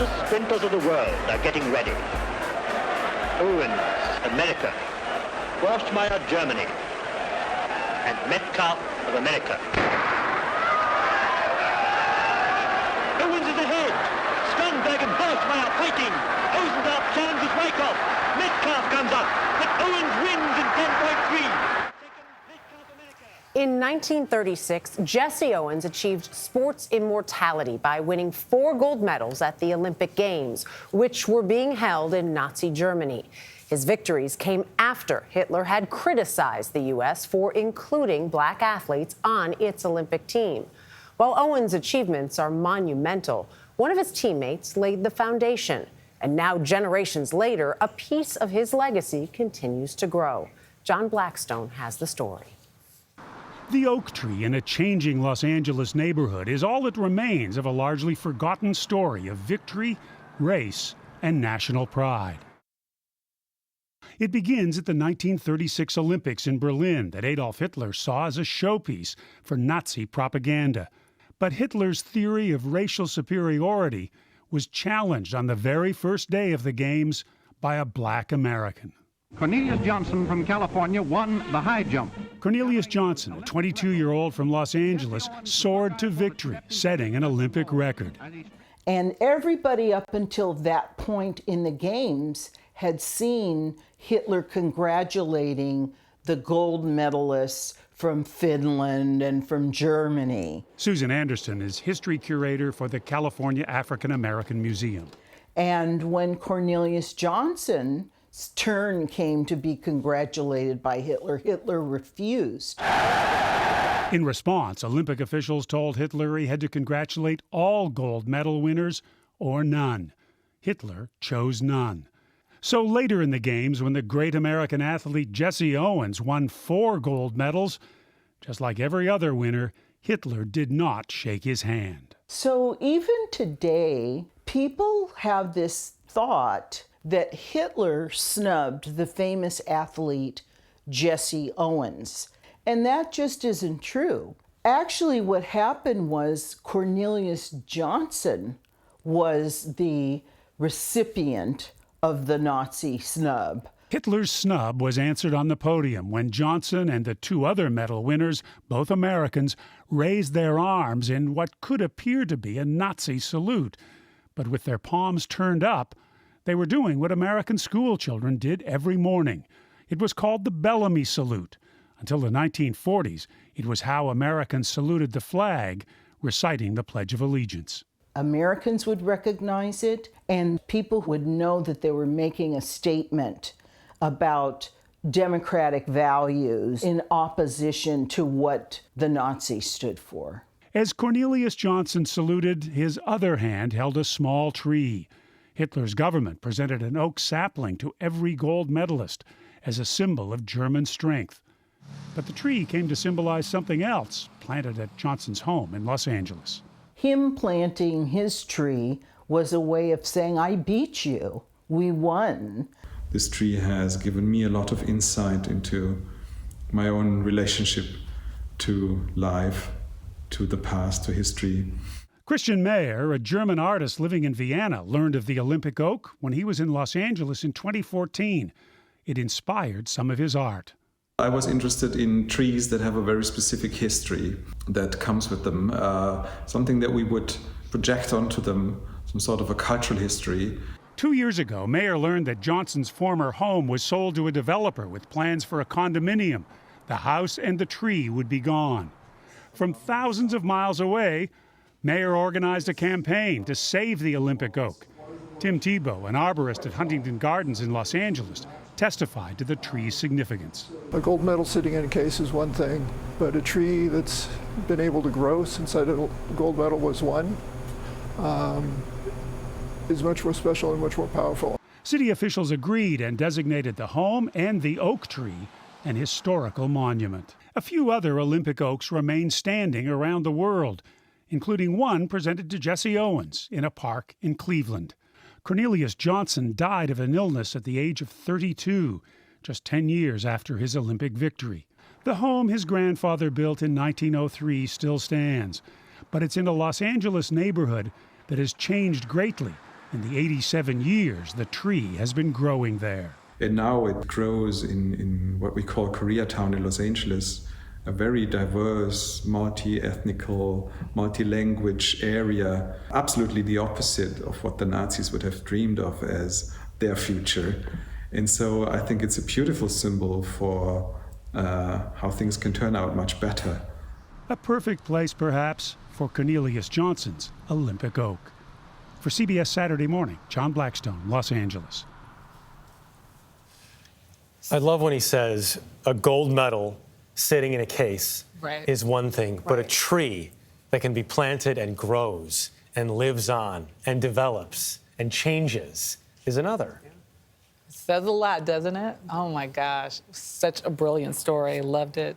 fastest sprinters of the world are getting ready. Owens, America. Forstmeyer, Germany. And Metcalf of America. Owens is ahead. Strandberg and Forstmeyer fighting. Osendorf challenges Wyckoff. Metcalf comes up, but Owens wins in 10.3. In 1936, Jesse Owens achieved sports immortality by winning 4 gold medals at the Olympic Games, which were being held in Nazi Germany. His victories came after Hitler had criticized the U.S. for including black athletes on its Olympic team. While Owens' achievements are monumental, one of his teammates laid the foundation. And now, generations later, a piece of his legacy continues to grow. John Blackstone has the story. The oak tree in a changing Los Angeles neighborhood is all that remains of a largely forgotten story of victory, race, and national pride. It begins at the 1936 Olympics in Berlin that Adolf Hitler saw as a showpiece for Nazi propaganda. But Hitler's theory of racial superiority was challenged on the very first day of the Games by a black American. Cornelius Johnson from California won the high jump. Cornelius Johnson, a 22-year-old from Los Angeles, soared to victory, setting an Olympic record. And everybody up until that point in the Games had seen Hitler congratulating the gold medalists from Finland and from Germany. Susan Anderson is history curator for the California African American Museum. And when Cornelius Johnson's turn came to be congratulated by Hitler, Hitler refused. In response, Olympic officials told Hitler he had to congratulate all gold medal winners or none. Hitler chose none. So later in the Games, when the great American athlete Jesse Owens won 4 gold medals, just like every other winner, Hitler did not shake his hand. So even today, people have this thought that Hitler snubbed the famous athlete Jesse Owens. And that just isn't true. Actually, what happened was Cornelius Johnson was the recipient of the Nazi snub. Hitler's snub was answered on the podium when Johnson and the 2 other medal winners, both Americans, raised their arms in what could appear to be a Nazi salute. But with their palms turned up, they were doing what American school children did every morning. It was called the Bellamy salute. Until the 1940s, it was how Americans saluted the flag, reciting the Pledge of Allegiance. Americans would recognize it, and people would know that they were making a statement about democratic values in opposition to what the Nazis stood for. As Cornelius Johnson saluted, his other hand held a small tree. Hitler's government presented an oak sapling to every gold medalist as a symbol of German strength. But the tree came to symbolize something else, planted at Johnson's home in Los Angeles. Him planting his tree was a way of saying, I beat you, we won. This tree has given me a lot of insight into my own relationship to life, to the past, to history. Christian Mayer, a German artist living in Vienna, learned of the Olympic oak when he was in Los Angeles in 2014. It inspired some of his art. I was interested in trees that have a very specific history that comes with them, something that we would project onto them, some sort of a cultural history. 2 years ago, Mayer learned that Johnson's former home was sold to a developer with plans for a condominium. The house and the tree would be gone. From thousands of miles away, Mayer organized a campaign to save the Olympic oak. Tim Tebow, an arborist at Huntington Gardens in Los Angeles, testified to the tree's significance. A gold medal sitting in a case is one thing, but a tree that's been able to grow since that gold medal was won is much more special and much more powerful. City officials agreed and designated the home and the oak tree an historical monument. A few other Olympic oaks remain standing around the world, including one presented to Jesse Owens in a park in Cleveland. Cornelius Johnson died of an illness at the age of 32, just 10 years after his Olympic victory. The home his grandfather built in 1903 still stands, but it's in a Los Angeles neighborhood that has changed greatly In the 87 years the tree has been growing there. And now it grows in what we call Koreatown in Los Angeles, a very diverse, multi-ethnical, multi-language area, absolutely the opposite of what the Nazis would have dreamed of as their future. And so I think it's a beautiful symbol for how things can turn out much better. A perfect place, perhaps, for Cornelius Johnson's Olympic oak. For CBS Saturday Morning, John Blackstone, Los Angeles. I love when he says a gold medal sitting in a case is one thing, but a tree that can be planted and grows and lives on and develops and changes is another. Says a lot, doesn't it? Oh my gosh, such a brilliant story. Loved it.